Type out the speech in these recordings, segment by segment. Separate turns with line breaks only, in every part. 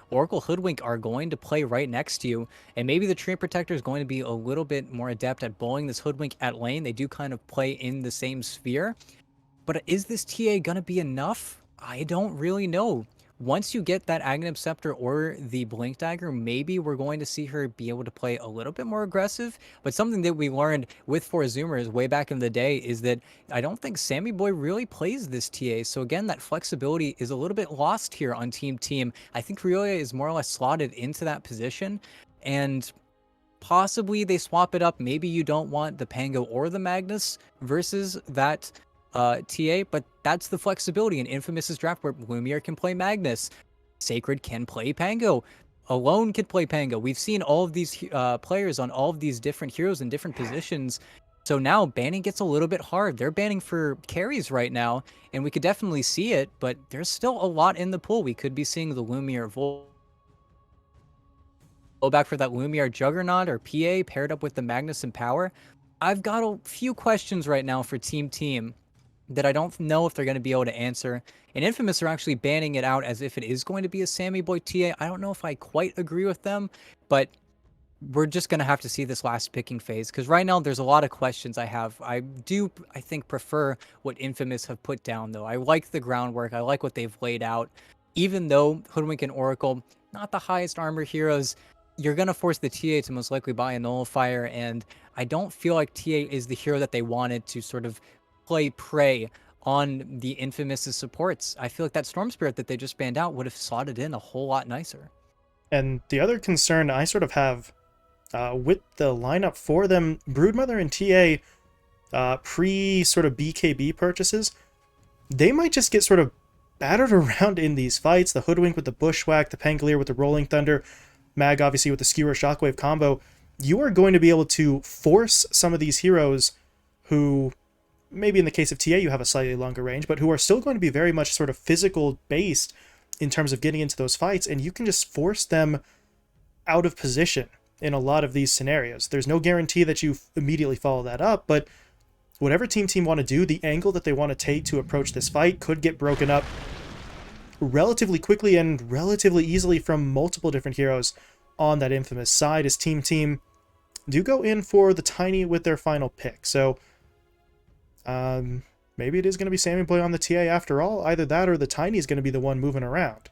Oracle Hoodwink are going to play right next to you, and maybe the Treant Protector is going to be a little bit more adept at bowling this Hoodwink at lane. They do kind of play in the same sphere, but is this TA gonna be enough? I don't really know. Once you get that Aghanim Scepter or the Blink Dagger, maybe we're going to see her be able to play a little bit more aggressive. But something that we learned with Four Zoomers way back in the day is that I don't think Sammy Boy really plays this TA. So again, that flexibility is a little bit lost here on TeamTeam. I think Rioya is more or less slotted into that position. And possibly they swap it up. Maybe you don't want the Pango or the Magnus versus that TA, but that's the flexibility in Infamous's draft where Lumiere can play Magnus, Sacred can play Pango, Alone can play Pango. We've seen all of these players on all of these different heroes in different positions. So now banning gets a little bit hard. They're banning for carries right now, and we could definitely see it, but there's still a lot in the pool. We could be seeing the Lumiere go back for that Lumiere Juggernaut or PA paired up with the Magnus and Power. I've got a few questions right now for TeamTeam that I don't know if they're going to be able to answer. And Infamous are actually banning it out as if it is going to be a Sammy Boy TA. I don't know if I quite agree with them, but we're just going to have to see this last picking phase, because right now there's a lot of questions I have. I think, prefer what Infamous have put down, though. I like the groundwork. I like what they've laid out. Even though Hoodwink and Oracle, not the highest armor heroes, you're going to force the TA to most likely buy a Nullifier, and I don't feel like TA is the hero that they wanted to sort of play prey on the Infamous supports. I feel like that Storm Spirit that they just banned out would have slotted in a whole lot nicer.
And the other concern I sort of have with the lineup for them, Broodmother and TA pre sort of BKB purchases, they might just get sort of battered around in these fights. The Hoodwink with the Bushwhack, the Pangolier with the Rolling Thunder, Mag obviously with the Skewer Shockwave combo. You are going to be able to force some of these heroes who, maybe in the case of TA you have a slightly longer range, but who are still going to be very much sort of physical based in terms of getting into those fights, and you can just force them out of position in a lot of these scenarios. There's no guarantee that you immediately follow that up, but whatever TeamTeam want to do, the angle that they want to take to approach this fight could get broken up relatively quickly and relatively easily from multiple different heroes on that Infamous side, as TeamTeam do go in for the Tiny with their final pick. So maybe it is going to be Sammy Boy on the TA after all. Either that or the Tiny is going to be the one moving around.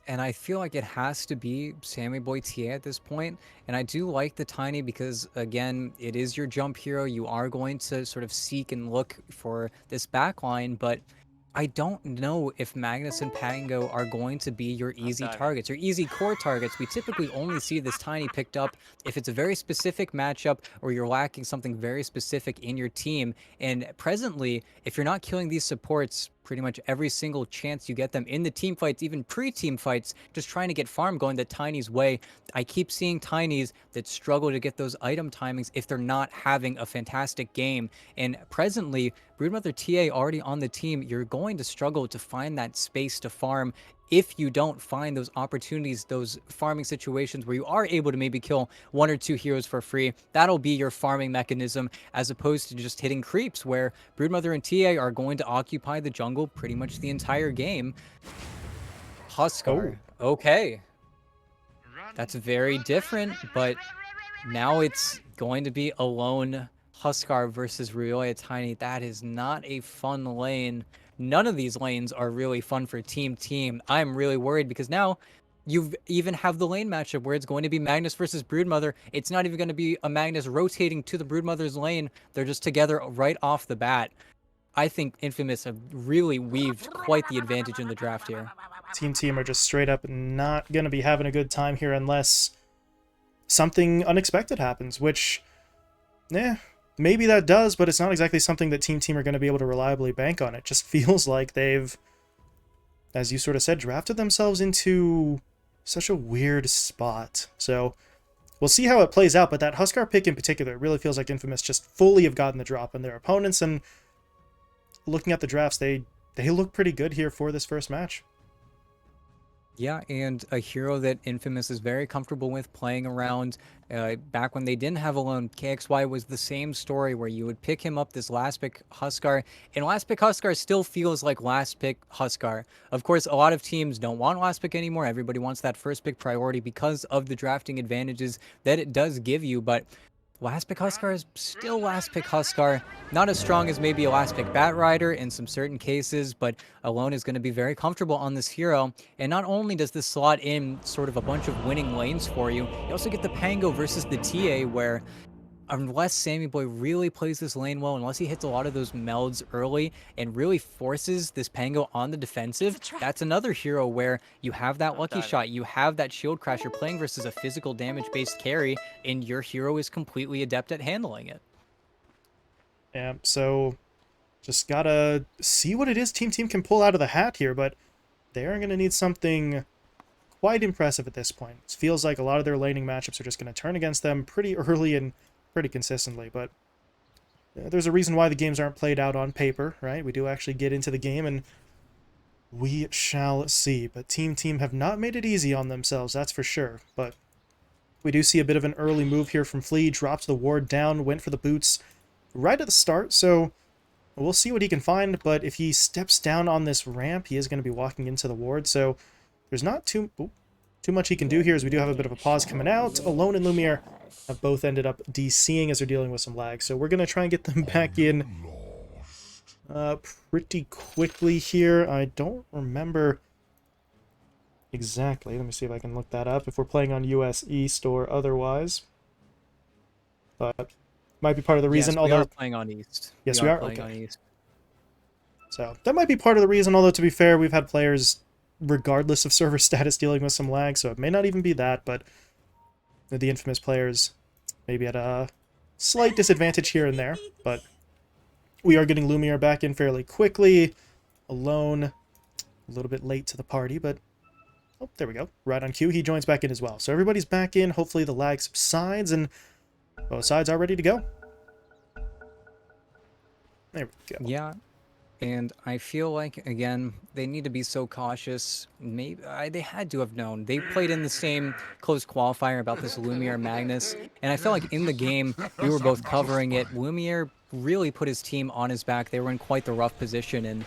And I feel like it has to be Sammy Boy TA at this point. And I do like the Tiny because, again, it is your jump hero. You are going to sort of seek and look for this backline, but I don't know if Magnus and Pango are going to be your easy targets, your easy core targets. We typically only see this Tiny picked up if it's a very specific matchup or you're lacking something very specific in your team. And presently, if you're not killing these supports pretty much every single chance you get them in the team fights, even pre-team fights, just trying to get farm going the Tiny's way, I keep seeing Tinys that struggle to get those item timings if they're not having a fantastic game. And presently, Broodmother TA already on the team, you're going to struggle to find that space to farm if you don't find those opportunities, those farming situations where you are able to maybe kill one or two heroes for free. That'll be your farming mechanism, as opposed to just hitting creeps, where Broodmother and TA are going to occupy the jungle pretty much the entire game. Huskar.
Oh.
Okay. That's very different, but now it's going to be Alone Huskar versus Rioya Tiny. That is not a fun lane. None of these lanes are really fun for TeamTeam. I'm really worried because now you even have the lane matchup where it's going to be Magnus versus Broodmother. It's not even going to be a Magnus rotating to the Broodmother's lane. They're just together right off the bat. I think Infamous have really weaved quite the advantage in the draft here.
TeamTeam are just straight up not going to be having a good time here unless something unexpected happens, which, maybe that does, but it's not exactly something that TeamTeam are going to be able to reliably bank on. It just feels like they've, as you sort of said, drafted themselves into such a weird spot. So we'll see how it plays out, but that Huskar pick in particular, it really feels like Infamous just fully have gotten the drop on their opponents, and looking at the drafts, they look pretty good here for this first match.
Yeah, and a hero that Infamous is very comfortable with playing around. Back when they didn't have Alone, KXY was the same story where you would pick him up this last pick Huskar, and last pick Huskar still feels like last pick Huskar. Of course, a lot of teams don't want last pick anymore. Everybody wants that first pick priority because of the drafting advantages that it does give you, but last pick Huskar is still last pick Huskar. Not as strong as maybe a last pick Bat Rider in some certain cases, but Alone is going to be very comfortable on this hero. And not only does this slot in sort of a bunch of winning lanes for you, you also get the Pango versus the TA where unless Sammy Boy really plays this lane well, unless he hits a lot of those melds early and really forces this Pango on the defensive, that's another hero where you have that lucky shot, you have that shield crash, you're playing versus a physical damage-based carry, and your hero is completely adept at handling it.
Yeah, so just gotta see what it is TeamTeam can pull out of the hat here, but they are going to need something quite impressive at this point. It feels like a lot of their laning matchups are just going to turn against them pretty early and pretty consistently, but there's a reason why the games aren't played out on paper, right? We do actually get into the game, and we shall see. But TeamTeam have not made it easy on themselves, that's for sure. But we do see a bit of an early move here from Flea, drops the ward down, went for the boots right at the start, so we'll see what he can find, but if he steps down on this ramp, he is going to be walking into the ward, so there's not too much he can do here, as we do have a bit of a pause coming out. Alone and Lumiere have both ended up DCing as they're dealing with some lag, so we're going to try and get them back in pretty quickly here. I don't remember exactly. Let me see if I can look that up, if we're playing on US East or otherwise. But might be part of the reason,
Yes, we
although...
are playing on East.
Yes, we are?
Playing
Okay.
on East.
So that might be part of the reason, although to be fair, we've had players, regardless of server status, dealing with some lag, so it may not even be that, but the Infamous players maybe at a slight disadvantage here and there, but we are getting Lumiere back in fairly quickly. Alone, a little bit late to the party, but oh, there we go. Right on cue, he joins back in as well. So everybody's back in, hopefully the lag subsides, and both sides are ready to go. There we go.
Yeah, and I feel like, again, they need to be so cautious. Maybe they had to have known. They played in the same close qualifier about this Lumiere Magnus, and I felt like in the game, we were both covering it. Lumiere really put his team on his back. They were in quite the rough position, and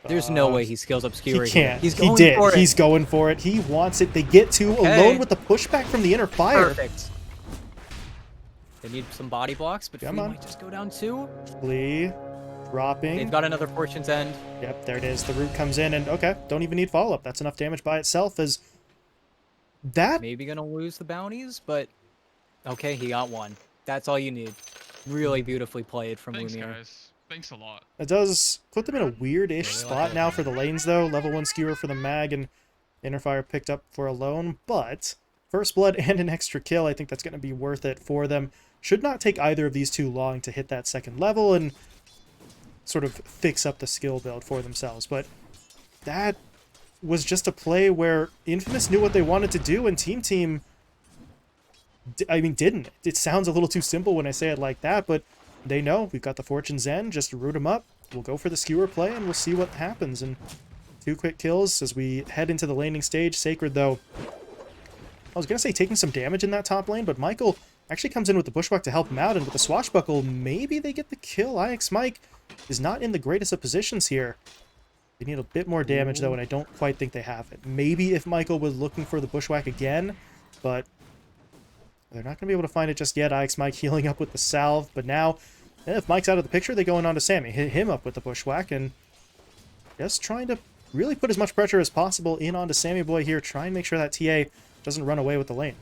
there's no way he skills Obscura
He
here.
can't.
He's
He
going
did.
for it.
He's going for it. He wants it. They get to Alone with the pushback from the inner fire.
Perfect. They need some body blocks, but Flea might just go down too.
Flea dropping.
They've got another Fortune's End.
Yep, there it is. The root comes in, and okay, don't even need follow-up. That's enough damage by itself, as that...
Maybe gonna lose the bounties, but okay, he got one. That's all you need. Really beautifully played from Lumiere.
Thanks, guys. Thanks a lot.
It does put them in a weird-ish spot now for the lanes, though. Level 1 skewer for the mag, and inner fire picked up for Alone, but first blood and an extra kill, I think that's going to be worth it for them. Should not take either of these too long to hit that second level and sort of fix up the skill build for themselves, but that was just a play where Infamous knew what they wanted to do, and TeamTeam, didn't. It sounds a little too simple when I say it like that, but they know we've got the Fortune's End, just root them up. We'll go for the skewer play, and we'll see what happens. And 2 quick kills as we head into the laning stage. Sacred, though, I was going to say taking some damage in that top lane, but Michael actually comes in with the Bushwhack to help him out, and with the Swashbuckle, maybe they get the kill. IX Mike is not in the greatest of positions here. They need a bit more damage, though, and I don't quite think they have it. Maybe if Michael was looking for the Bushwhack again, but they're not going to be able to find it just yet. IX Mike healing up with the salve, but now, if Mike's out of the picture, they go in on to Sammy. Hit him up with the Bushwhack, and just trying to really put as much pressure as possible in onto Sammy Boy here. Try and make sure that TA doesn't run away with the lane.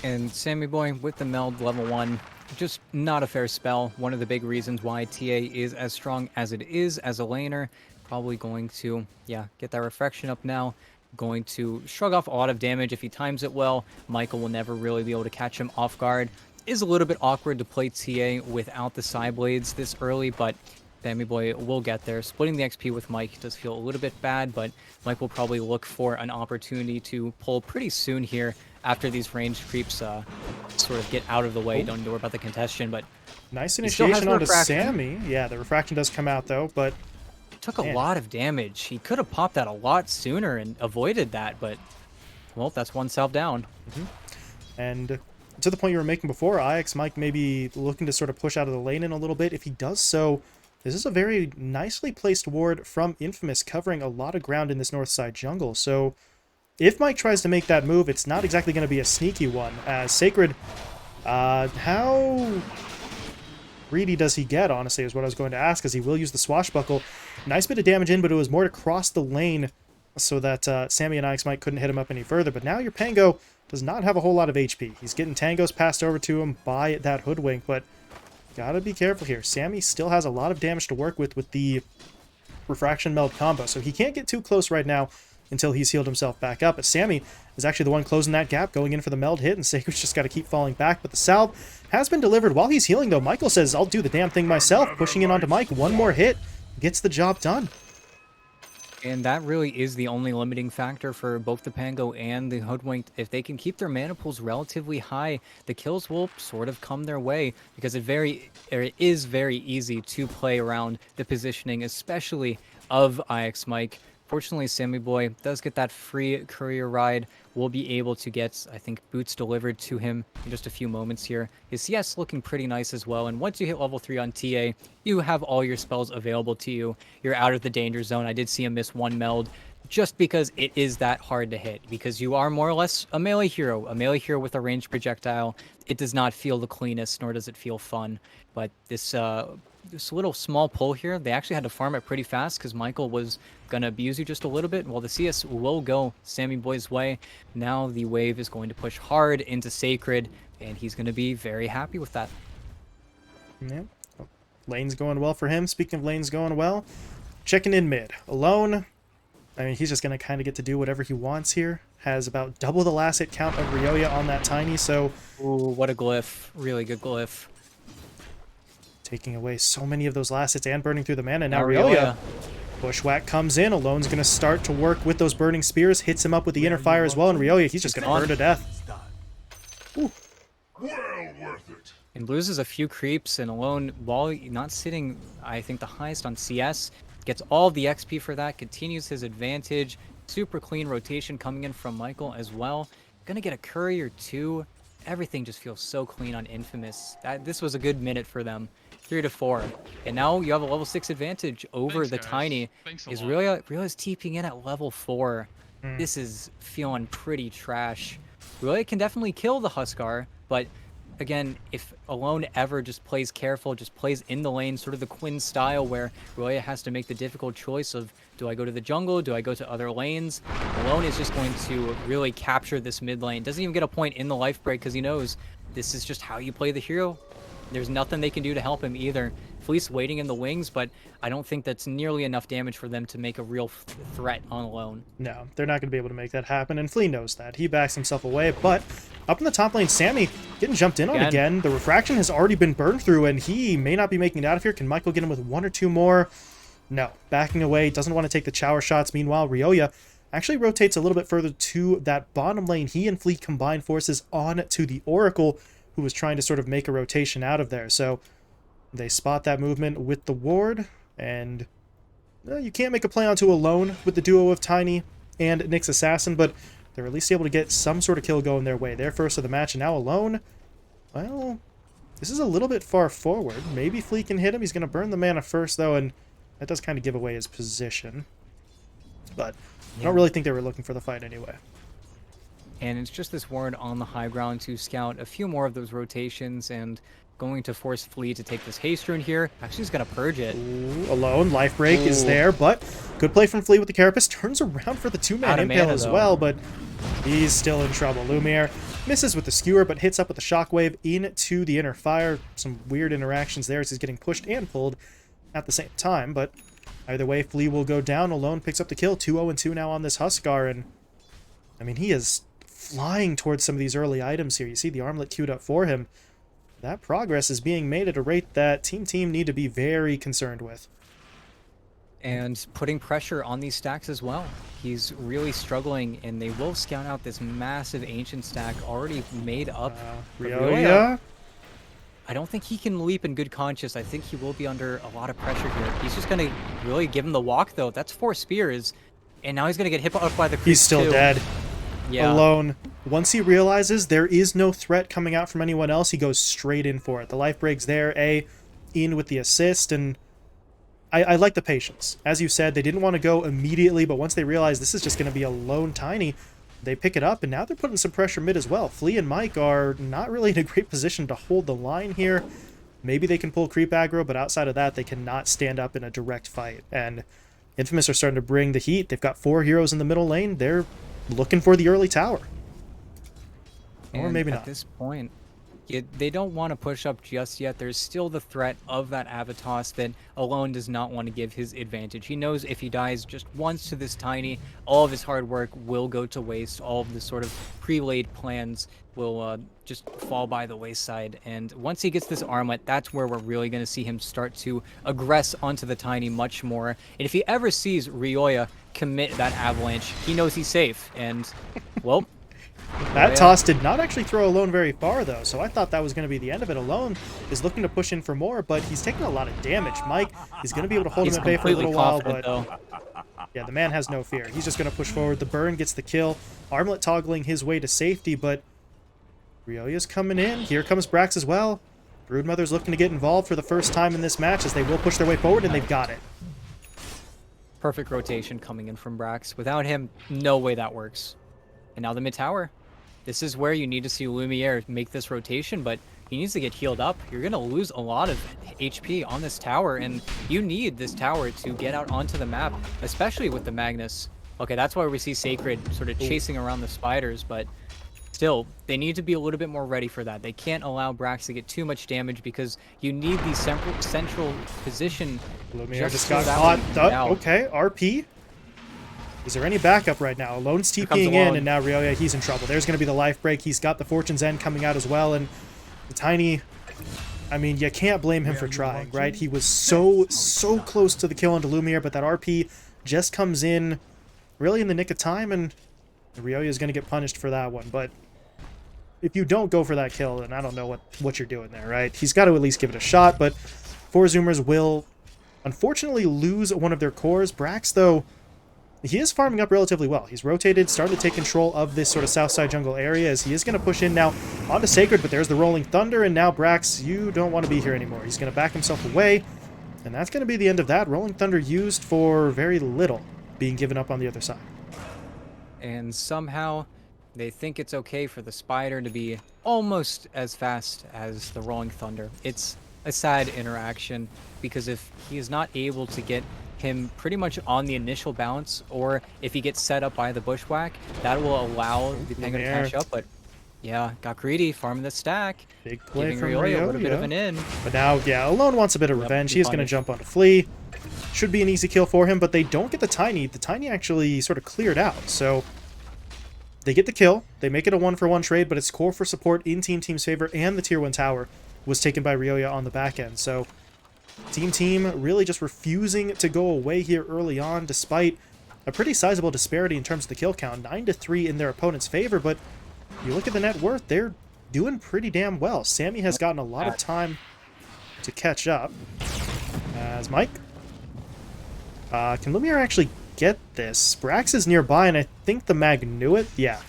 And Sammy Boy with the meld level 1, just not a fair spell. One of the big reasons why TA is as strong as it is as a laner. Probably going to, get that refraction up now. Going to shrug off a lot of damage if he times it well. Michael will never really be able to catch him off guard. Is a little bit awkward to play TA without the side blades this early, but Sammy Boy will get there. Splitting the XP with Mike does feel a little bit bad, but Mike will probably look for an opportunity to pull pretty soon here after these ranged creeps sort of get out of the way. Don't need to worry about the congestion, but
nice initiation onto
refraction.
Sammy. Yeah, the refraction does come out, though, but
Took a
Man.
lot of damage. He could have popped that a lot sooner and avoided that, but, well, that's one self down.
And to the point you were making before, IX Mike may be looking to sort of push out of the lane in a little bit. If he does so, this is a very nicely placed ward from Infamous, covering a lot of ground in this north side jungle. So if Mike tries to make that move, it's not exactly going to be a sneaky one. As Sacred, how greedy does he get, honestly, is what I was going to ask, as he will use the Swashbuckle. Nice bit of damage in, but it was more to cross the lane so that Sammy and IX Mike couldn't hit him up any further. But now your Pango does not have a whole lot of HP. He's getting tangos passed over to him by that Hoodwink, but gotta be careful here. Sammy still has a lot of damage to work with the Refraction Meld combo, so he can't get too close right now until he's healed himself back up. But Sammy is actually the one closing that gap, going in for the meld hit, and Sacred's just got to keep falling back. But the salve has been delivered while he's healing, though. Michael says, I'll do the damn thing myself, pushing in onto Mike. One more hit gets the job done.
And that really is the only limiting factor for both the Pango and the Hoodwinked. If they can keep their mana pools relatively high, the kills will sort of come their way, because it is very easy to play around the positioning, especially of IX Mike. Fortunately, Sammy Boy does get that free courier ride. We'll be able to get, I think, boots delivered to him in just a few moments here. His CS looking pretty nice as well, and once you hit level 3 on TA, you have all your spells available to you. You're out of the danger zone. I did see him miss one meld, just because it is that hard to hit, because you are more or less a melee hero with a ranged projectile. It does not feel the cleanest, nor does it feel fun, but this little small pull here, they actually had to farm it pretty fast because Michael was going to abuse you just a little bit. Well, the CS will go Sammy Boy's way. Now the wave is going to push hard into Sacred, and he's going to be very happy with that.
Yeah. Lane's going well for him. Speaking of lanes going well, checking in mid. Alone, I mean, he's just going to kind of get to do whatever he wants here. Has about double the last hit count of Ryoya on that Tiny, so...
Ooh, what a glyph. Really good glyph.
Taking away so many of those last hits and burning through the mana. Now Ryoya. Bushwhack comes in. Alone's going to start to work with those burning spears. Hits him up with the inner fire as well. And Ryoya, he's just going to burn to death. Ooh.
Well worth it.
And loses a few creeps, and Alone, while not sitting, I think, the highest on CS, gets all the XP for that, continues his advantage. Super clean rotation coming in from Michael as well. Gonna get a courier too. Everything just feels so clean on Infamous. This was a good minute for them. 3-4. And now you have a level 6 advantage over the
guys.
Tiny. Is Ryoya's TPing in at level 4.
Mm.
This is feeling pretty trash. Ryoya can definitely kill the Huskar, but again, if Alone ever just plays careful, just plays in the lane, sort of the Quinn style, where Ryoya has to make the difficult choice of, do I go to the jungle, do I go to other lanes? Alone is just going to really capture this mid lane. Doesn't even get a point in the life break because he knows this is just how you play the hero. There's nothing they can do to help him either. Fleece waiting in the wings, but I don't think that's nearly enough damage for them to make a real threat on Alone.
No, they're not going to be able to make that happen, and Flea knows that. He backs himself away, but up in the top lane, Sammy getting jumped in on again. The refraction has already been burned through, and he may not be making it out of here. Can Michael get him with one or two more? No. Backing away, doesn't want to take the shower shots. Meanwhile, Ryoya actually rotates a little bit further to that bottom lane. He and Flea combine forces on to the Oracle, who was trying to sort of make a rotation out of there. So they spot that movement with the ward, and you can't make a play onto Alone with the duo of Tiny and Nick's Assassin, but they're at least able to get some sort of kill going their way. They're first of the match, and now Alone, well, this is a little bit far forward. Maybe Flea can hit him. He's going to burn the mana first, though, and that does kind of give away his position. But I don't really think they were looking for the fight anyway.
And it's just this ward on the high ground to scout a few more of those rotations, and going to force Flea to take this haste rune here. Actually, he's going to purge it.
Ooh, Alone, life break is there, but good play from Flea with the Carapace. Turns around for the two-man impale as well, but he's still in trouble. Lumiere misses with the skewer, but hits up with the shockwave into the inner fire. Some weird interactions there as he's getting pushed and pulled at the same time, but either way, Flea will go down. Alone picks up the kill. 2-0-2 now on this Huskar, and I mean, he is flying towards some of these early items here. You see the armlet queued up for him. That progress is being made at a rate that TeamTeam need to be very concerned with.
And putting pressure on these stacks as well. He's really struggling, and they will scout out this massive ancient stack already made up.
Ryoya.
I don't think he can leap in good conscience. I think he will be under a lot of pressure here. He's just going to really give him the walk, though. That's 4 spears. And now he's going to get hit up by the
He's
creeps,
still
too.
dead.
Yeah.
Alone. Once he realizes there is no threat coming out from anyone else, he goes straight in for it. The life break's there, in with the assist, and I like the patience. As you said, they didn't want to go immediately, but once they realize this is just going to be a lone Tiny, they pick it up, and now they're putting some pressure mid as well. Flea and Mike are not really in a great position to hold the line here. Maybe they can pull creep aggro, but outside of that, they cannot stand up in a direct fight. And Infamous are starting to bring the heat. They've got 4 heroes in the middle lane. They're looking for the early tower. Or
And
maybe
at
not.
this point, they don't want to push up just yet. There's still the threat of that Avatos that Alone does not want to give his advantage. He knows if he dies just once to this Tiny, all of his hard work will go to waste. All of the sort of pre-laid plans will just fall by the wayside. And once he gets this armlet, that's where we're really going to see him start to aggress onto the Tiny much more. And if he ever sees Ryoya commit that avalanche, he knows he's safe. And, well...
That toss did not actually throw Alone very far, though, so I thought that was going to be the end of it. Alone is looking to push in for more, but he's taking a lot of damage. Mike is going to be able to hold him at bay for a little while, but yeah, the man has no fear. He's just going to push forward. The burn gets the kill. Armlet toggling his way to safety, but Ryoya's coming in. Here comes Brax as well. Broodmother's looking to get involved for the first time in this match as they will push their way forward, and they've got it.
Perfect rotation coming in from Brax. Without him, no way that works. And now the mid tower. This is where you need to see Lumiere make this rotation, but he needs to get healed up. You're going to lose a lot of HP on this tower, and you need this tower to get out onto the map, especially with the Magnus. Okay, that's why we see Sacred sort of chasing around the spiders, but still, they need to be a little bit more ready for that. They can't allow Brax to get too much damage because you need the central position.
Lumiere just got caught. Okay, RP. Is there any backup right now? Alone's TPing in, and now Ryoya, he's in trouble. There's going to be the life break. He's got the Fortune's End coming out as well, and the Tiny, I mean, you can't blame him for trying, right? He was so close to the kill onto Lumiere, but that RP just comes in really in the nick of time, and Ryoya is going to get punished for that one. But if you don't go for that kill, then I don't know what you're doing there, right? He's got to at least give it a shot, but 4 Zoomers will unfortunately lose one of their cores. Brax, though, he is farming up relatively well. He's rotated, starting to take control of this sort of south side jungle area as he is going to push in now onto Sacred, but there's the Rolling Thunder, and now Brax, you don't want to be here anymore. He's going to back himself away, and that's going to be the end of that. Rolling Thunder used for very little, being given up on the other side.
And somehow they think it's okay for the Spider to be almost as fast as the Rolling Thunder. It's a sad interaction because if he is not able to get him pretty much on the initial bounce, or if he gets set up by the bushwhack, that will allow the Penguin to catch up. But yeah, got greedy, farming the stack,
big play
giving
from
Ryoya a little bit
Ryoya.
of an in.
But now, yeah, Alone wants a bit of revenge. He's going to jump onto Flea. Should be an easy kill for him, but they don't get the Tiny. The Tiny actually sort of cleared out, so they get the kill. They make it a 1-for-1 trade, but it's core for support in TeamTeam's favor, and the Tier 1 tower was taken by Ryoya on the back end. So TeamTeam really just refusing to go away here early on, despite a pretty sizable disparity in terms of the kill count. 9-3 in their opponent's favor, but you look at the net worth, they're doing pretty damn well. Sammy has gotten a lot of time to catch up. As Mike. Can Lumiere actually get this? Brax is nearby, and I think the Mag knew it. Yeah.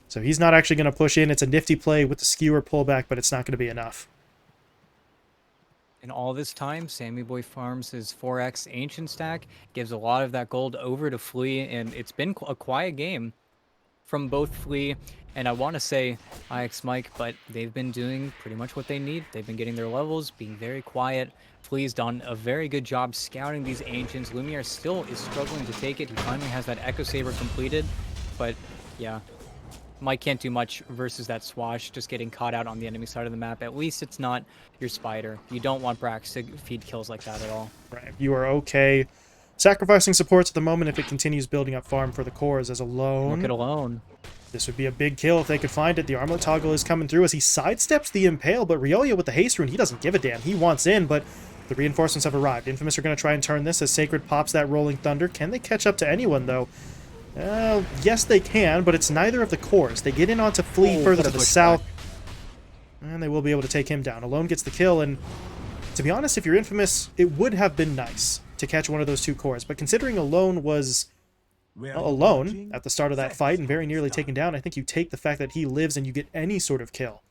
So he's not actually going to push in. It's a nifty play with the skewer pullback, but it's not going to be enough.
And all this time, Sammy Boy farms his 4x Ancient stack, gives a lot of that gold over to Flea, and it's been a quiet game from both Flea and I want to say IX Mike, but they've been doing pretty much what they need. They've been getting their levels, being very quiet. Flea's done a very good job scouting these Ancients. Lumiere still is struggling to take it. He finally has that Echo Saber completed, but yeah. Mike can't do much versus that Swash just getting caught out on the enemy side of the map. At least it's not your Spider. You don't want Brax to feed kills like that at all.
Right. You are okay sacrificing supports at the moment if it continues building up farm for the cores as Alone.
Look at Alone.
This would be a big kill if they could find it. The armlet toggle is coming through as he sidesteps the Impale, but Ryoya with the haste rune, he doesn't give a damn. He wants in, but the reinforcements have arrived. Infamous are going to try and turn this as Sacred pops that Rolling Thunder. Can they catch up to anyone, though? Yes, they can, but it's neither of the cores. They get in onto Flea further to the south, and they will will be able to take him down. Alone gets the kill, and to be honest, if you're Infamous, it would have been nice to catch one of those two cores. But considering Alone was alone at the start of that fight and very nearly taken down, I think you take the fact that he lives and you get any sort of kill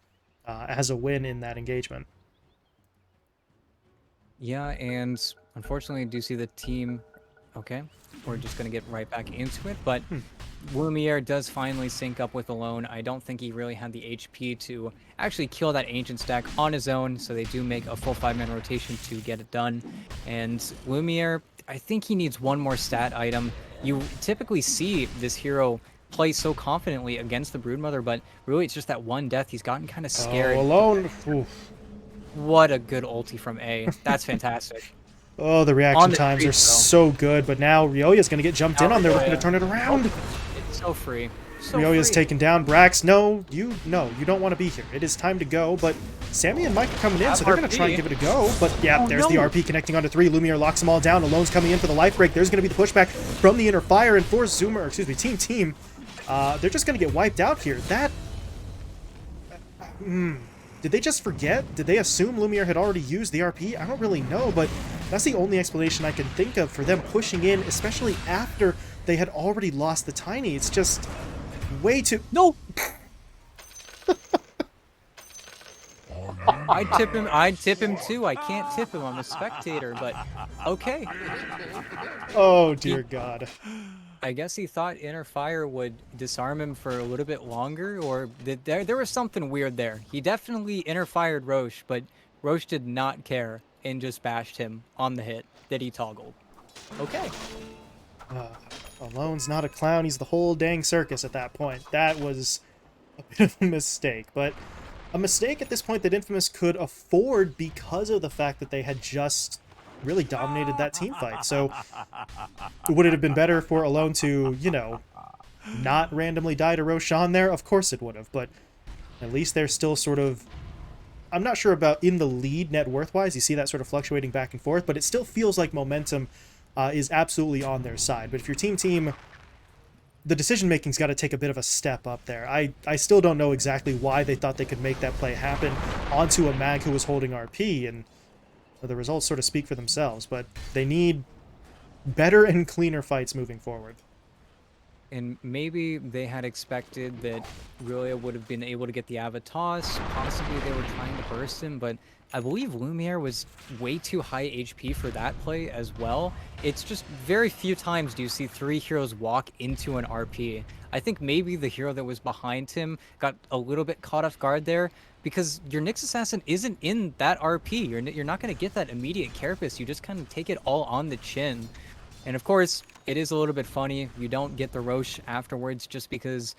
as a win in that engagement.
Yeah, and unfortunately, I do see the team. Okay, we're just gonna get right back into it, but Lumiere does finally sync up with Alone. I don't think he really had the HP to actually kill that Ancient stack on his own, so they do make a full 5-man rotation to get it done. And Lumiere, I think he needs one more stat item. You typically see this hero play so confidently against the Broodmother, but really it's just that one death. He's gotten kind of scared.
Oh, Alone. Oof.
What a good ulti from A. That's fantastic.
Oh, the reaction times are so good, but now Ryoya's going to get jumped in on there, looking to turn it around.
It's so free. So
Ryoya's taken down. Brax, no, you don't want to be here. It is time to go, but Sammy and Mike are coming in, so they're going to try and give it a go. But yeah, there's the RP connecting onto 3. Lumiere locks them all down. Alone's coming in for the life break. There's going to be the pushback from the inner fire, and for Zoomer, excuse me, Team, they're just going to get wiped out here. That... Did they just forget? Did they assume Lumiere had already used the RP? I don't really know, but that's the only explanation I can think of for them pushing in, especially after they had already lost the Tiny. It's just way too...
No! I'd tip him too. I can't tip him. I'm a spectator, but okay.
Oh, dear God.
I guess he thought Inner Fire would disarm him for a little bit longer, or there was something weird there. He definitely Inner Fired Roche, but Roche did not care and just bashed him on the hit that he toggled. Okay.
Alone's not a clown. He's the whole dang circus at that point. That was a bit of a mistake, but a mistake at this point that Infamous could afford because of the fact that they had just really dominated that team fight. So would it have been better for Alone to, you know, not randomly die to Roshan there? Of course it would have, but at least they're still sort of... I'm not sure about in the lead net worth-wise. You see that sort of fluctuating back and forth, but it still feels like momentum is absolutely on their side. But if you're Team, the decision-making's got to take a bit of a step up there. I still don't know exactly why they thought they could make that play happen onto a Mag who was holding RP, and the results sort of speak for themselves, but they need better and cleaner fights moving forward.
And maybe they had expected that Rulia would have been able to get the Avatos. Possibly they were trying to burst him, but I believe Lumiere was way too high HP for that play as well. It's just very few times do you see 3 heroes walk into an RP. I think maybe the hero that was behind him got a little bit caught off guard there, because your Nyx Assassin isn't in that RP. You're not going to get that immediate carapace. You just kind of take it all on the chin. And of course, it is a little bit funny. You don't get the Roche afterwards just because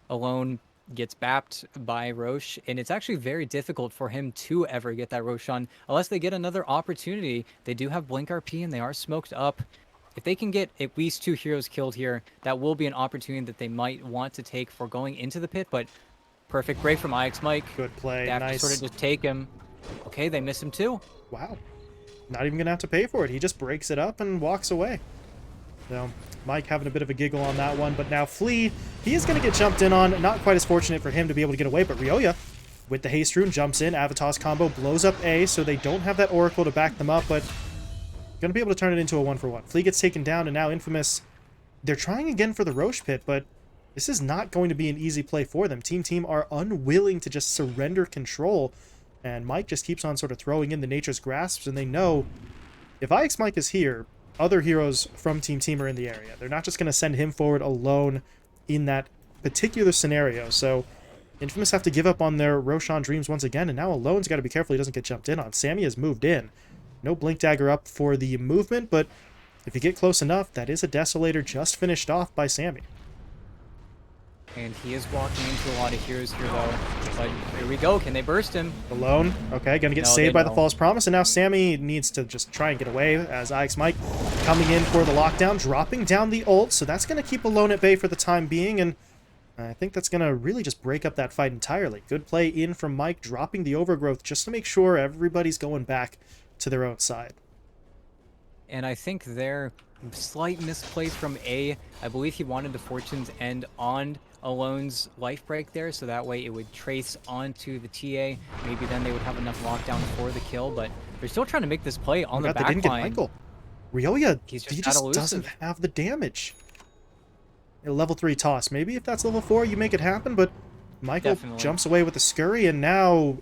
Alone gets bapped by Roche. And it's actually very difficult for him to ever get that Roche on unless they get another opportunity. They do have Blink RP and they are smoked up. If they can get at least 2 heroes killed here, that will be an opportunity that they might want to take for going into the pit. But perfect break from IX Mike.
Good play,
They have
nice.
to sort of just take him. Okay, they miss him too.
Wow. Not even going to have to pay for it. He just breaks it up and walks away. So, Mike having a bit of a giggle on that one, but now Flea, he is going to get jumped in on. Not quite as fortunate for him to be able to get away, but Ryoya, with the Haste Rune, jumps in. Avatos combo blows up A, so they don't have that Oracle to back them up, but going to be able to turn it into a 1-for-1. Flea gets taken down, and now Infamous, they're trying again for the Roche pit, but this is not going to be an easy play for them. Team are unwilling to just surrender control, and Mike just keeps on sort of throwing in the Nature's Grasps, and they know if IX Mike is here, other heroes from Team are in the area. They're not just going to send him forward alone in that particular scenario. So Infamous have to give up on their Roshan dreams once again, and now Alone's got to be careful he doesn't get jumped in on. Sammy has moved in. No Blink Dagger up for the movement, but if you get close enough, that is a Desolator just finished off by Sammy.
And he is walking into a lot of heroes here, though. But here we go. Can they burst him?
Alone. Okay, gonna get saved by the False Promise, and now Sammy needs to just try and get away as IX Mike coming in for the lockdown, dropping down the ult, so that's gonna keep Alone at bay for the time being, and I think that's gonna really just break up that fight entirely. Good play in from Mike, dropping the Overgrowth just to make sure everybody's going back to their own side.
And I think there, Slight misplace from A. I believe he wanted the Fortune's End on Alone's life break there, so that way it would trace onto the TA. Maybe then they would have enough lockdown for the kill, but they're still trying to make this play
Oh
on
my
the
god, they didn't
back
get
line.
Michael. Ryoya,
He's
he
just that
just doesn't
elusive.
have the damage. A level 3 toss. Maybe if that's level 4, you make it happen, but Michael
Definitely.
jumps away with the scurry, and now,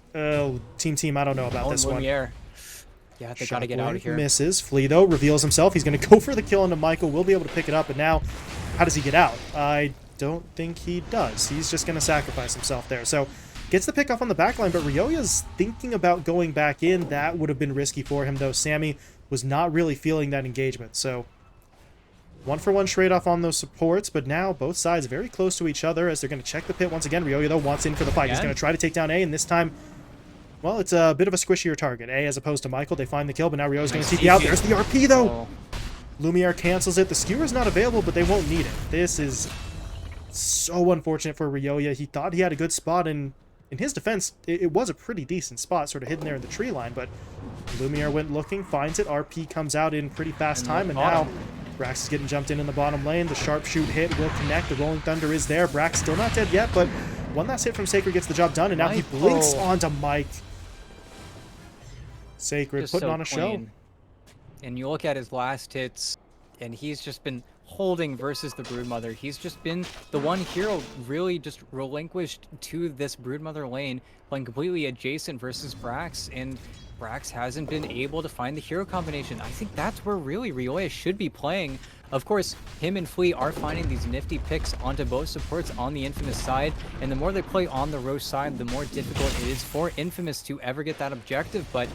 Team, I don't know about
Oh,
this one.
Lumiere. Yeah, they gotta get out of
Shockwave
here.
misses. Flea, though, reveals himself. He's going to go for the kill onto Michael. Will be able to pick it up, and now, how does he get out? I don't think he does. He's just going to sacrifice himself there. So, gets the pick off on the backline, but Ryoya's thinking about going back in. That would have been risky for him, though. Sammy was not really feeling that engagement, so 1-for-1 trade-off on those supports, but now both sides very close to each other as they're going to check the pit once again. Ryoya, though, wants in for the fight. He's going to try to take down A, and this time, well, it's a bit of a squishier target. A as opposed to Michael. They find the kill, but now Ryoya's going to TP out. There's the RP, though!
Oh.
Lumiere cancels it. The skewer's not available, but they won't need it. This is so unfortunate for Ryoya. He thought he had a good spot, and in his defense, it was a pretty decent spot, sort of hidden there in the tree line, but Lumiere went looking, finds it. RP comes out in pretty fast time, and now Brax is getting jumped in the bottom lane. The sharpshoot hit will connect. The Rolling Thunder is there. Brax still not dead yet, but one last hit from Sacred gets the job done, and now he blinks onto Mike. Sacred
Just
putting
so
on a show.
clean. And you look at his last hits, and he's just been holding versus the Broodmother. He's just been the one hero really just relinquished to this Broodmother lane, playing completely adjacent versus Brax, and Brax hasn't been able to find the hero combination. I think that's where really Ryoya should be playing. Of course, him and Flea are finding these nifty picks onto both supports on the Infamous side, and the more they play on the Roche side, the more difficult it is for Infamous to ever get that objective, but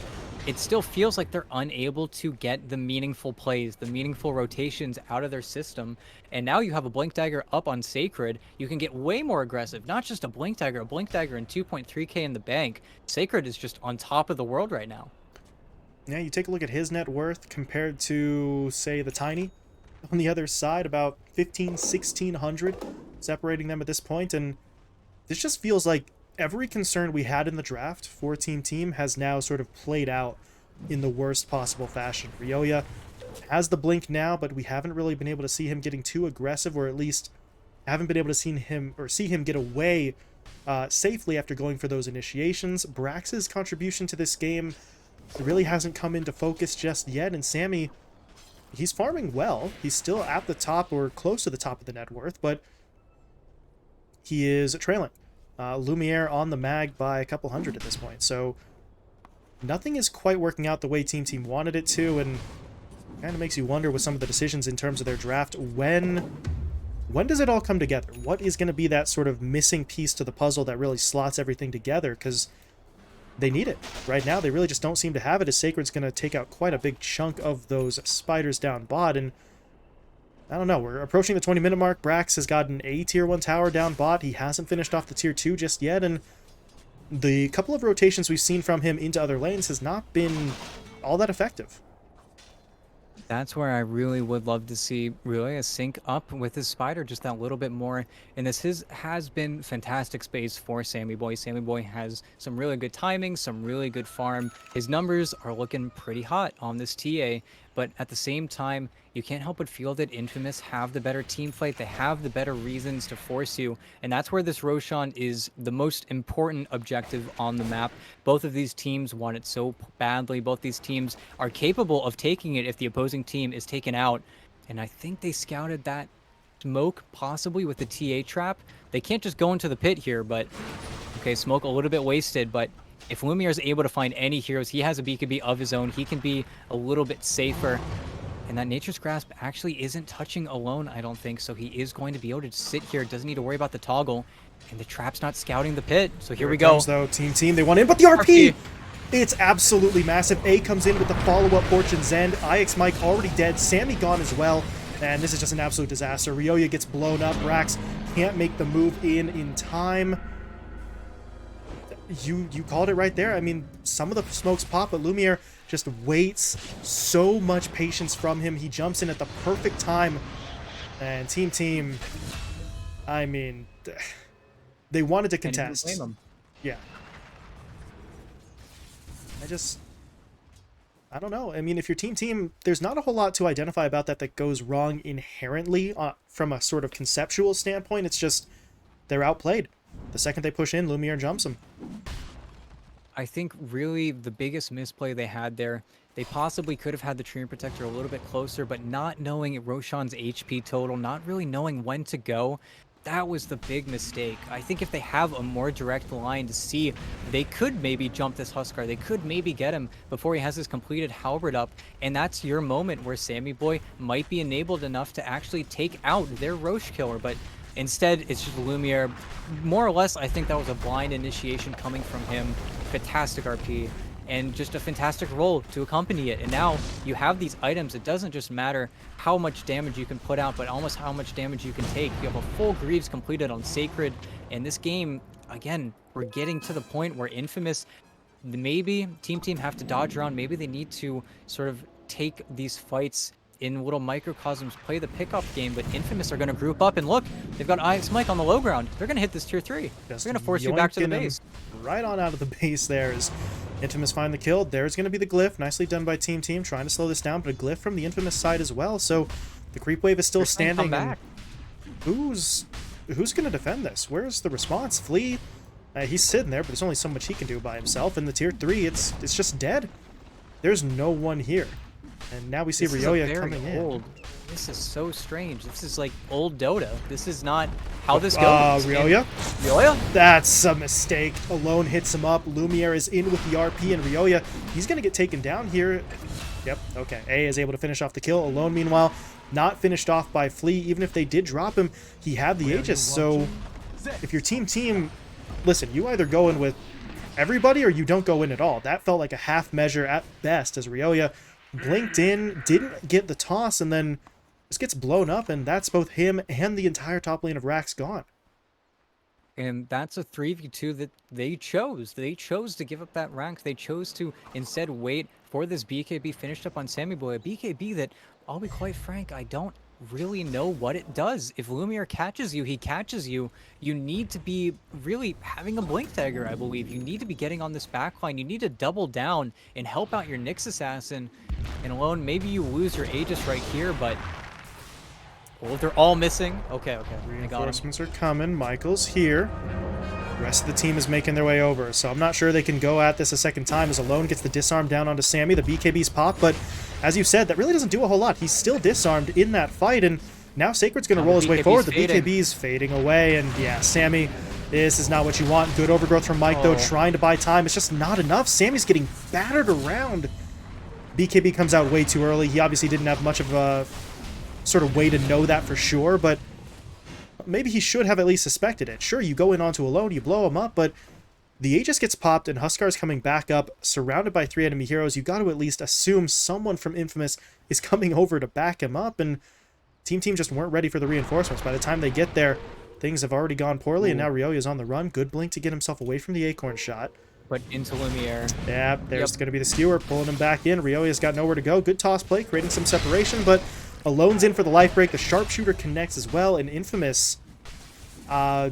it still feels like they're unable to get the meaningful plays, the meaningful rotations out of their system. And now you have a Blink Dagger up on Sacred. You can get way more aggressive. Not just a Blink Dagger and 2.3k in the bank. Sacred is just on top of the world right now.
Yeah, you take a look at his net worth compared to, say, the Tiny on the other side, about 1,1600 separating them at this point, and this just feels like every concern we had in the draft for Team has now sort of played out in the worst possible fashion. Ryoya has the blink now, but we haven't really been able to see him getting too aggressive, or at least haven't been able to see him get away safely after going for those initiations. Brax's contribution to this game really hasn't come into focus just yet, and Sammy, he's farming well. He's still at the top or close to the top of the net worth, but he is trailing Lumiere on the mag by a couple hundred at this point. So nothing is quite working out the way Team wanted it to, and kind of makes you wonder with some of the decisions in terms of their draft. When does it all come together? What is going to be that sort of missing piece to the puzzle that really slots everything together? Because they need it. Right now, they really just don't seem to have it, as Sacred's going to take out quite a big chunk of those spiders down bot, and I don't know, we're approaching the 20-minute mark. Brax has gotten a Tier 1 tower down bot. He hasn't finished off the Tier 2 just yet, and the couple of rotations we've seen from him into other lanes has not been all that effective.
That's where I really would love to see Ryoya sync up with his Spider just that little bit more. And this has been fantastic space for Sammy Boy. Sammy Boy has some really good timing, some really good farm. His numbers are looking pretty hot on this TA, but at the same time, you can't help but feel that Infamous have the better team fight. They have the better reasons to force you, and that's where this Roshan is the most important objective on the map. Both of these teams want it so badly. Both these teams are capable of taking it if the opposing team is taken out, and I think they scouted that smoke possibly with the TA trap. They can't just go into the pit here, but okay, smoke a little bit wasted, but if Lumiere is able to find any heroes, he has a BKB of his own. He can be a little bit safer. And that Nature's Grasp actually isn't touching alone, I don't think. So he is going to be able to sit here. Doesn't need to worry about the toggle. And the trap's not scouting the pit. So here we go.
Comes, though, Team, they want in, but the RP! It's absolutely massive. A comes in with the follow-up Fortune's End. IX Mike already dead. Sammy gone as well. And this is just an absolute disaster. Ryoya gets blown up. Brax can't make the move in time. You called it right there. I mean, some of the smokes pop, but Lumiere just waits. So much patience from him. He jumps in at the perfect time. And Team, I mean, they wanted to contest.
Blame him.
Yeah. I don't know. I mean, if your team, there's not a whole lot to identify about that goes wrong inherently from a sort of conceptual standpoint. It's just they're outplayed. The second they push in, Lumiere jumps them.
I think really the biggest misplay they had there, they possibly could have had the Treant Protector a little bit closer, but not knowing Roshan's HP total, not really knowing when to go, that was the big mistake. I think if they have a more direct line to see, they could maybe jump this Huskar. They could maybe get him before he has his completed halberd up, and that's your moment where Sammy Boy might be enabled enough to actually take out their Roche killer, but instead, it's just Lumiere. More or less, I think that was a blind initiation coming from him. Fantastic RP, and just a fantastic roll to accompany it. And now you have these items. It doesn't just matter how much damage you can put out, but almost how much damage you can take. You have a full Greaves completed on Sacred. And this game, again, we're getting to the point where Infamous, maybe TeamTeam have to dodge around. Maybe they need to sort of take these fights in little microcosms, play the pickup game, but Infamous are going to group up, and look, they've got Ice Mike on the low ground. They're going to hit this tier 3.
Just
They're going to force you back to the base.
Right on out of the base there is Infamous find the kill. There's going to be the glyph. Nicely done by TeamTeam, trying to slow this down, but a glyph from the Infamous side as well, so the creep wave is still standing.
Back.
Who's going to defend this? Where's the response? Flea? He's sitting there, but there's only so much he can do by himself. In the tier 3, it's just dead. There's no one here. And now we see Ryoya coming in.
This is so strange. This is like old Dota. This is not how this goes.
Ryoya?
Ryoya?
That's a mistake. Alone hits him up. Lumiere is in with the RP, and Ryoya, he's going to get taken down here. Yep, okay. A is able to finish off the kill. Alone, meanwhile, not finished off by Flea. Even if they did drop him, he had the Aegis. So if your team, listen, you either go in with everybody or you don't go in at all. That felt like a half measure at best as Ryoya blinked in, didn't get the toss, and then just gets blown up, and that's both him and the entire top lane of Rax gone.
And that's a 3v2 that they chose. They chose to give up that rank. They chose to instead wait for this BKB finished up on Sammy Boy. A BKB that, I'll be quite frank, I don't really know what it does. If Lumiere catches you, he catches you. You need to be really having a blink dagger, I believe. You need to be getting on this backline. You need to double down and help out your Nyx assassin. And Alone, maybe you lose your Aegis right here, but well, they're all missing. Okay.
Reinforcements are coming. Michael's here. The rest of the team is making their way over, so I'm not sure they can go at this a second time as Alone gets the disarm down onto Sammy. The BKB's pop, but as you said, that really doesn't do a whole lot. He's still disarmed in that fight, and now Sacred's going to roll his way forward. The BKB's fading away, and yeah, Sammy, this is not what you want. Good overgrowth from Mike, though, trying to buy time. It's just not enough. Sammy's getting battered around. BKB comes out way too early. He obviously didn't have much of a sort of way to know that for sure, but maybe he should have at least suspected it. Sure, you go in onto Alone, you blow him up, but the Aegis gets popped and Huskar's coming back up, surrounded by 3 enemy heroes. You got to at least assume someone from Infamous is coming over to back him up, and TeamTeam just weren't ready for the reinforcements. By the time they get there, things have already gone poorly, and now Ryoya's on the run. Good blink to get himself away from the Acorn shot.
But into Lumiere.
Yeah, there's going to be the skewer pulling him back in. Ryoya's got nowhere to go. Good toss play, creating some separation, but Alone's in for the life break. The sharpshooter connects as well, and Infamous, I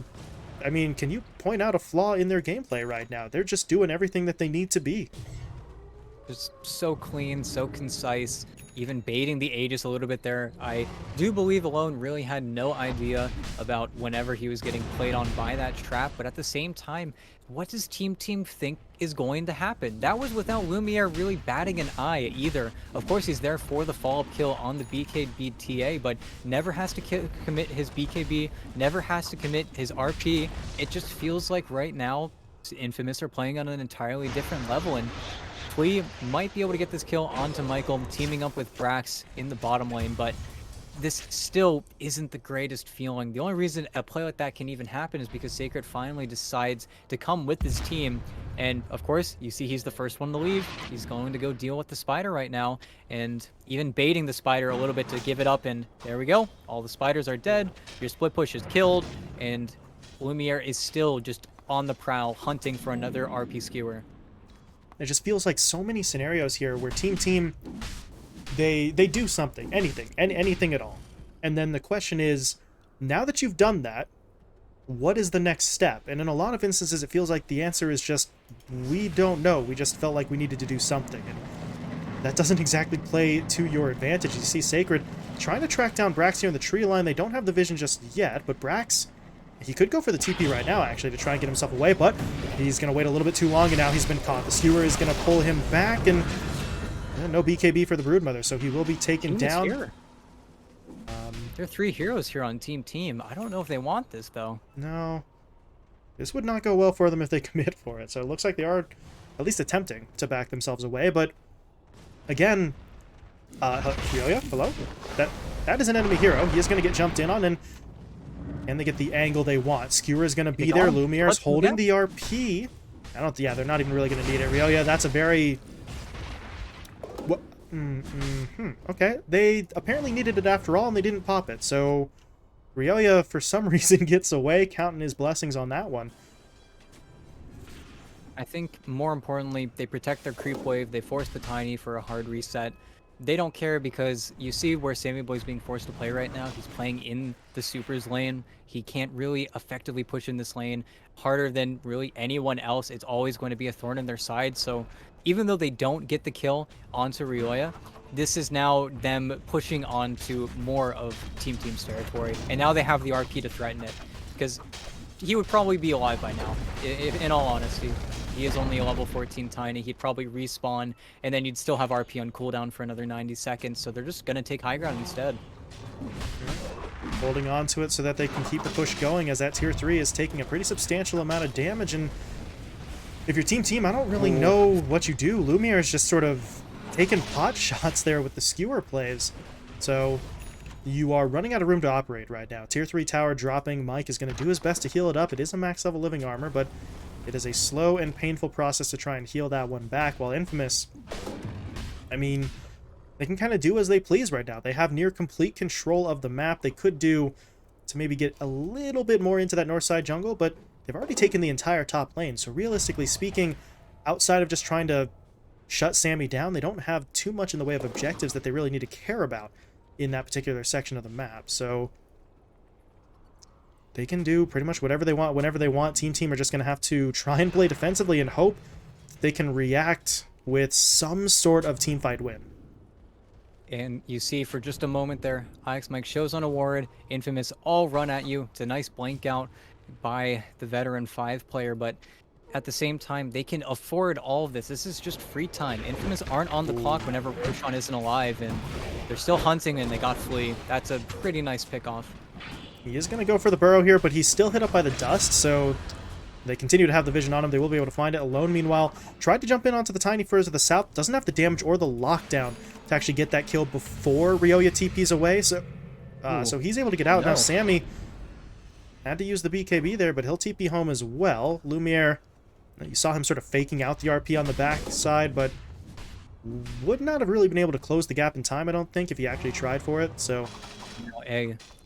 mean, can you point out a flaw in their gameplay right now? They're just doing everything that they need to be.
Just so clean, so concise, even baiting the Aegis a little bit there. I do believe Alone really had no idea about whenever he was getting played on by that trap, but at the same time, what does TeamTeam think is going to happen? That was without Lumiere really batting an eye either. Of course, he's there for the follow-up kill on the BKB TA, but never has to commit his BKB, never has to commit his RP. It just feels like right now, Infamous are playing on an entirely different level, and Flea might be able to get this kill onto Michael, teaming up with Brax in the bottom lane, but this still isn't the greatest feeling. The only reason a play like that can even happen is because Sacred finally decides to come with his team, and of course, you see he's the first one to leave. He's going to go deal with the spider right now, and even baiting the spider a little bit to give it up, and there we go. All the spiders are dead, your split push is killed, and Lumiere is still just on the prowl, hunting for another RP skewer.
It just feels like so many scenarios here where TeamTeam, they do something, anything at all. And then the question is, now that you've done that, what is the next step? And in a lot of instances, it feels like the answer is just, we don't know. We just felt like we needed to do something. And that doesn't exactly play to your advantage. You see Sacred trying to track down Brax here in the tree line. They don't have the vision just yet, but Brax, he could go for the TP right now, actually, to try and get himself away, but he's going to wait a little bit too long, and now he's been caught. The Skewer is going to pull him back, and no BKB for the Broodmother, so he will be taken down.
Here. There are 3 heroes here on Team. I don't know if they want this, though.
No. This would not go well for them if they commit for it, so it looks like they are at least attempting to back themselves away, but again, Ryoya, hello? That is an enemy hero. He is going to get jumped in on, and they get the angle they want. Skewer is going to be there. Lumiere's holding the RP. Yeah, they're not even really going to need it. Ryoya, that's a very... What? Okay, they apparently needed it after all, and they didn't pop it, so Ryoya, for some reason, gets away, counting his blessings on that one.
I think, more importantly, they protect their creep wave, they force the Tiny for a hard reset. They don't care because you see where Sammy Boy's being forced to play right now. He's playing in the supers lane. He can't really effectively push in this lane harder than really anyone else. It's always going to be a thorn in their side, so even though they don't get the kill onto Ryoya, this is now them pushing onto more of Team's territory, and now they have the RP to threaten it, because he would probably be alive by now, in all honesty. He is only a level 14 Tiny. He'd probably respawn, and then you'd still have RP on cooldown for another 90 seconds, so they're just going to take high ground instead.
Holding on to it so that they can keep the push going, as that tier 3 is taking a pretty substantial amount of damage, and if you're Team, I don't really know what you do. Lumiere is just sort of taking pot shots there with the Skewer plays. So you are running out of room to operate right now. Tier 3 tower dropping. Mike is going to do his best to heal it up. It is a max level living armor, but it is a slow and painful process to try and heal that one back. While Infamous, I mean, they can kind of do as they please right now. They have near complete control of the map. They could do to maybe get a little bit more into that north side jungle, but they've already taken the entire top lane. So realistically speaking, outside of just trying to shut Sammy down, they don't have too much in the way of objectives that they really need to care about in that particular section of the map. So they can do pretty much whatever they want, whenever they want. Team are just going to have to try and play defensively and hope they can react with some sort of teamfight win.
And you see for just a moment there, IX Mike shows on a ward, Infamous all run at you. It's a nice blank out by the veteran 5 player, but at the same time, they can afford all of this. This is just free time. Infamous aren't on the clock whenever Pushon isn't alive, and they're still hunting, and they got Flea. That's a pretty nice pickoff.
He is going to go for the burrow here, but he's still hit up by the dust, so they continue to have the vision on him. They will be able to find it. Alone, meanwhile, tried to jump in onto the Tiny Furs to the south. Doesn't have the damage or the lockdown to actually get that kill before Ryoya TP's away, so he's able to get out.
No.
Now Sammy had to use the BKB there, but he'll TP home as well. Lumiere, you saw him sort of faking out the RP on the back side, but would not have really been able to close the gap in time, I don't think, if he actually tried for it, so...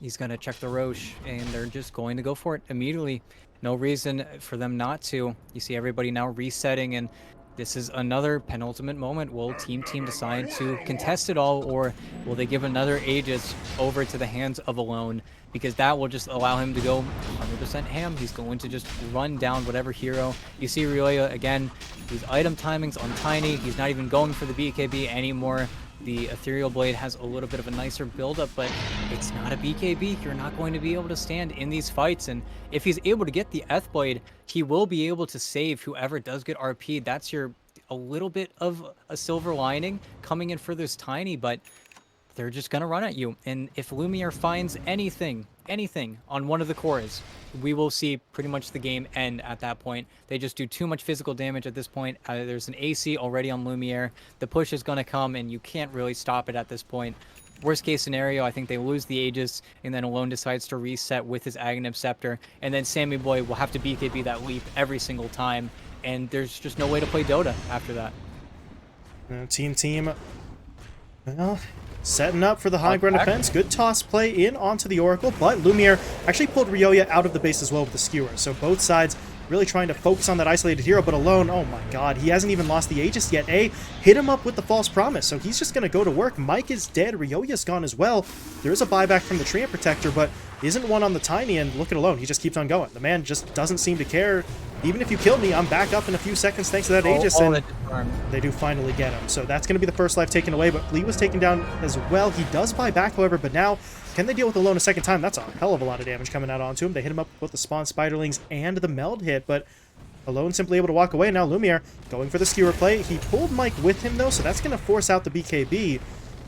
He's going to check the Roche, and they're just going to go for it immediately. No reason for them not to. You see everybody now resetting, and this is another penultimate moment. Will Team decide to contest it all, or will they give another Aegis over to the hands of Alone? Because that will just allow him to go 100% ham. He's going to just run down whatever hero. You see Ryoya, again, his item timings on Tiny. He's not even going for the BKB anymore. The Ethereal Blade has a little bit of a nicer build-up, but it's not a BKB. You're not going to be able to stand in these fights, and if he's able to get the Eth Blade, he will be able to save whoever does get RP. That's a little bit of a silver lining coming in for this Tiny, but they're just going to run at you. And if Lumiere finds anything on one of the cores, we will see pretty much the game end at that point. They just do too much physical damage at this point. There's an AC already on Lumiere. The push is going to come, and you can't really stop it at this point. Worst case scenario, I think they lose the Aegis, and then Alone decides to reset with his Aghanim Scepter, and then Sammy Boy will have to BKB that leap every single time, and there's just no way to play Dota after that.
Team, well, setting up for the high ground defense. Good toss play in onto the Oracle, but Lumiere actually pulled Ryoya out of the base as well with the Skewer. So both sides really trying to focus on that isolated hero, but Alone, oh my god, he hasn't even lost the Aegis yet. Hit him up with the false promise, so he's just going to go to work. Mike is dead, Ryoya's gone as well. There is a buyback from the Treant Protector, but isn't one on the Tiny, and look at Alone. He just keeps on going. The man just doesn't seem to care. Even if you kill me, I'm back up in a few seconds thanks to that Aegis, and they do finally get him. So that's going to be the first life taken away, but Lee was taken down as well. He does buy back, however, but now, can they deal with Alone a second time? That's a hell of a lot of damage coming out onto him. They hit him up with both the Spawn Spiderlings and the Meld hit, but Alone simply able to walk away. Now Lumiere going for the skewer play. He pulled Mike with him, though, so that's going to force out the BKB.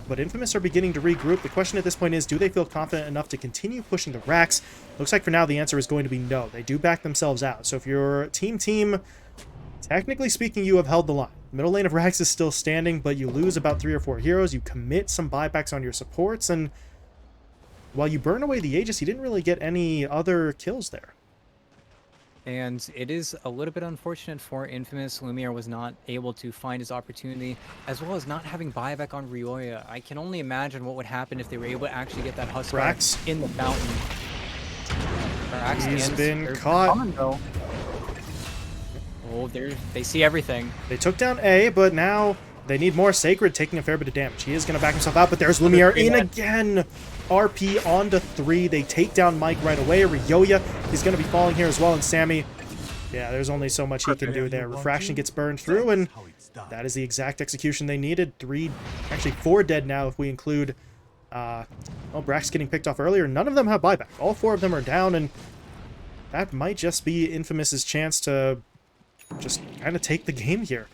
But Infamous are beginning to regroup. The question at this point is, do they feel confident enough to continue pushing the racks? Looks like for now the answer is going to be no. They do back themselves out. So if you're Team, technically speaking, you have held the line. Middle lane of racks is still standing, but you lose about 3 or 4 heroes. You commit some buybacks on your supports, and while you burn away the Aegis, you didn't really get any other kills there.
And it is a little bit unfortunate for Infamous. Lumiere was not able to find his opportunity, as well as not having buyback on Ryoya. I can only imagine what would happen if they were able to actually get that Huskar
Brax
in the fountain. Brax
He's been caught.
Oh, they see everything.
They took down A, but now they need more. Sacred taking a fair bit of damage. He is going to back himself out, but there's Lumiere in again. RP onto 3. They take down Mike right away. Ryoya, he's going to be falling here as well, and Sammy, yeah, there's only so much he can do there. Refraction gets burned through, and that is the exact execution they needed. actually 4 dead now if we include, well, Brax getting picked off earlier. None of them have buyback. All 4 of them are down, and that might just be Infamous's chance to just kind of take the game here.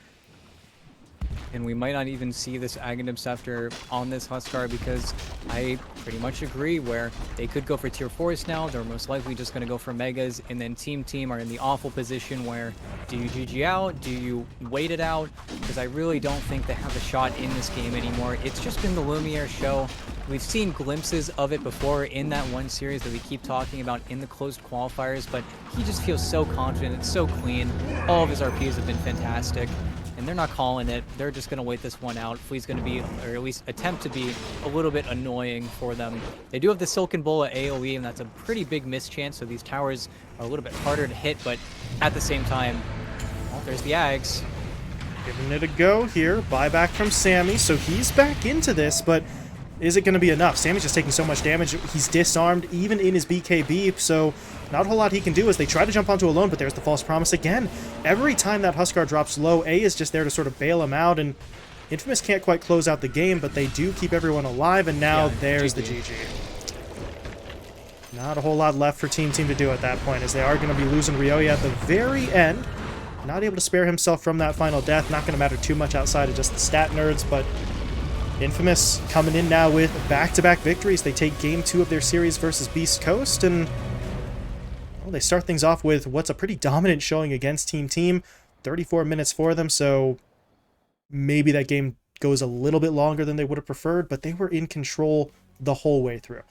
And we might not even see this Aghanim Scepter on this Huskar, because I pretty much agree where they could go for tier 4s now. They're most likely just going to go for Megas, and then Team are in the awful position where do you GG out? Do you wait it out? Because I really don't think they have a shot in this game anymore. It's just been the Lumiere show. We've seen glimpses of it before in that one series that we keep talking about in the closed qualifiers, but he just feels so confident. It's so clean. All of his RPs have been fantastic. And they're not calling it. They're just going to wait this one out. Flea's going to be, or at least attempt to be, a little bit annoying for them. They do have the Silken Bola AoE, and that's a pretty big mischance, so these towers are a little bit harder to hit, but at the same time, well, there's the Ags.
Giving it a go here. Buyback from Sammy, so he's back into this, but is it going to be enough? Sammy's just taking so much damage. He's disarmed, even in his BKB, so not a whole lot he can do as they try to jump onto Alone, but there's the false promise again. Every time that Huskar drops low, A is just there to sort of bail him out, and Infamous can't quite close out the game, but they do keep everyone alive, and now there's the GG. Not a whole lot left for Team to do at that point, as they are going to be losing Ryoya at the very end. Not able to spare himself from that final death. Not going to matter too much outside of just the stat nerds, but Infamous coming in now with back-to-back victories. They take Game 2 of their series versus Beast Coast, and well, they start things off with what's a pretty dominant showing against Team. 34 minutes for them, so maybe that game goes a little bit longer than they would have preferred, but they were in control the whole way through.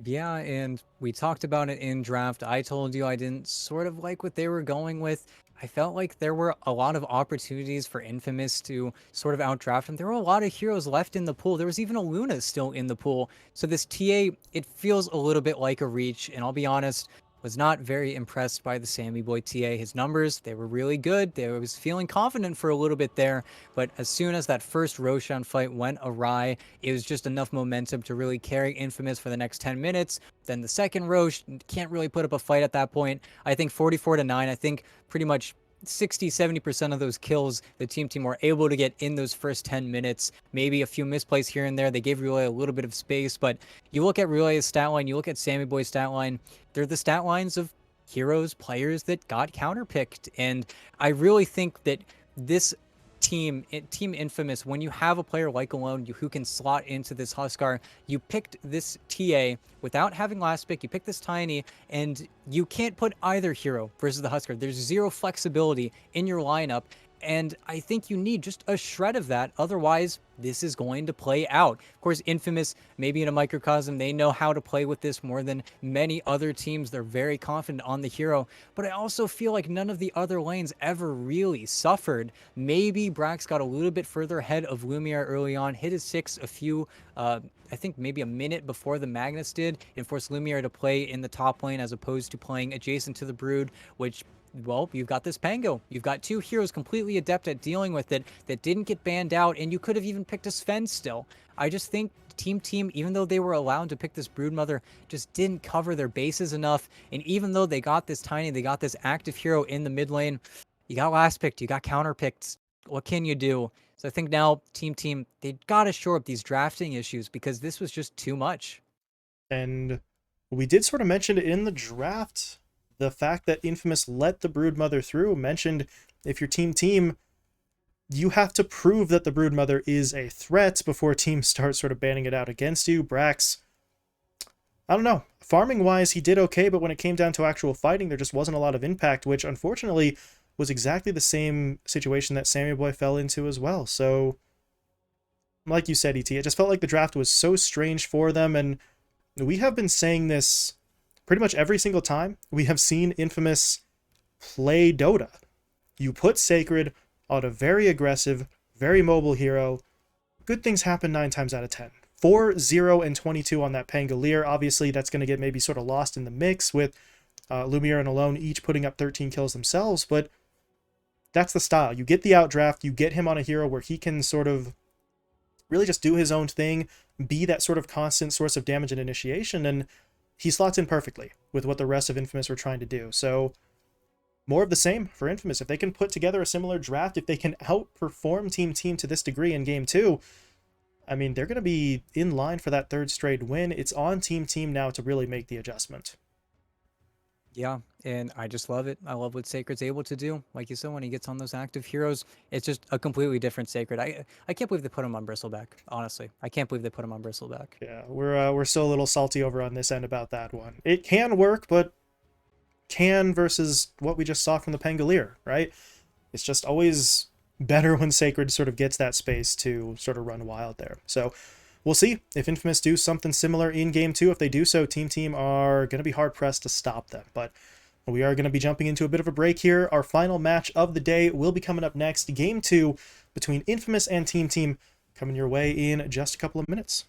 Yeah, and we talked about it in draft. I told you I didn't sort of like what they were going with. I felt like there were a lot of opportunities for Infamous to sort of outdraft them. There were a lot of heroes left in the pool. There was even a Luna still in the pool. So this TA, it feels a little bit like a reach, and I'll be honest, was not very impressed by the Sammy Boy TA. His numbers, they were really good. I was feeling confident for a little bit there, but as soon as that first Roshan fight went awry, it was just enough momentum to really carry Infamous for the next 10 minutes. Then the second Rosh can't really put up a fight at that point. I think 44-9, I think pretty much 60-70% of those kills the team were able to get in those first 10 minutes. Maybe a few misplays here and there. They gave Relay a little bit of space, but you look at Relay's stat line, you look at Sammy Boy's stat line, they're the stat lines of heroes, players that got counterpicked. And I really think that this Team Infamous, when you have a player like Alone who can slot into this Huskar, you picked this TA without having last pick, you picked this Tiny, and you can't put either hero versus the Huskar. There's zero flexibility in your lineup, and I think you need just a shred of that. Otherwise, this is going to play out. Of course, Infamous, maybe in a microcosm, they know how to play with this more than many other teams. They're very confident on the hero, but I also feel like none of the other lanes ever really suffered. Maybe Brax got a little bit further ahead of Lumiere early on, hit his 6 a few, I think maybe a minute before the Magnus did, and forced Lumiere to play in the top lane as opposed to playing adjacent to the Brood, which, well, you've got this Pango. You've got 2 heroes completely adept at dealing with it that didn't get banned out, and you could have even picked picked a Sven still. I just think Team, even though they were allowed to pick this Broodmother, just didn't cover their bases enough. And even though they got this Tiny, they got this active hero in the mid lane, you got last picked, you got counter picked. What can you do? So I think now Team, they got to shore up these drafting issues because this was just too much.
And we did sort of mention it in the draft, the fact that Infamous let the Broodmother through, mentioned if you're Team, you have to prove that the Broodmother is a threat before teams start sort of banning it out against you. Brax, I don't know. Farming-wise, he did okay, but when it came down to actual fighting, there just wasn't a lot of impact, which unfortunately was exactly the same situation that Sammy Boy fell into as well. So, like you said, ET, it just felt like the draft was so strange for them, and we have been saying this pretty much every single time we have seen Infamous play Dota. You put Sacred on a very aggressive, very mobile hero, good things happen 9 times out of 10. 4, 0, and 22 on that Pangolier. Obviously, that's going to get maybe sort of lost in the mix with Lumiere and Alone each putting up 13 kills themselves, but that's the style. You get the outdraft, you get him on a hero where he can sort of really just do his own thing, be that sort of constant source of damage and initiation, and he slots in perfectly with what the rest of Infamous were trying to do. So, more of the same for Infamous. If they can put together a similar draft, if they can outperform Team to this degree in Game 2, I mean, they're going to be in line for that 3rd straight win. It's on Team now to really make the adjustment.
Yeah, and I just love it. I love what Sacred's able to do. Like you said, when he gets on those active heroes, it's just a completely different Sacred. I can't believe they put him on Bristleback, honestly. I can't believe they put him on Bristleback.
Yeah, we're still a little salty over on this end about that one. It can work, but can versus what we just saw from the Pangolier, right? It's just always better when Sacred sort of gets that space to sort of run wild there. So we'll see if Infamous do something similar in Game 2. If they do so, Team are going to be hard-pressed to stop them. But we are going to be jumping into a bit of a break here. Our final match of the day will be coming up next. Game 2 between Infamous and Team coming your way in just a couple of minutes.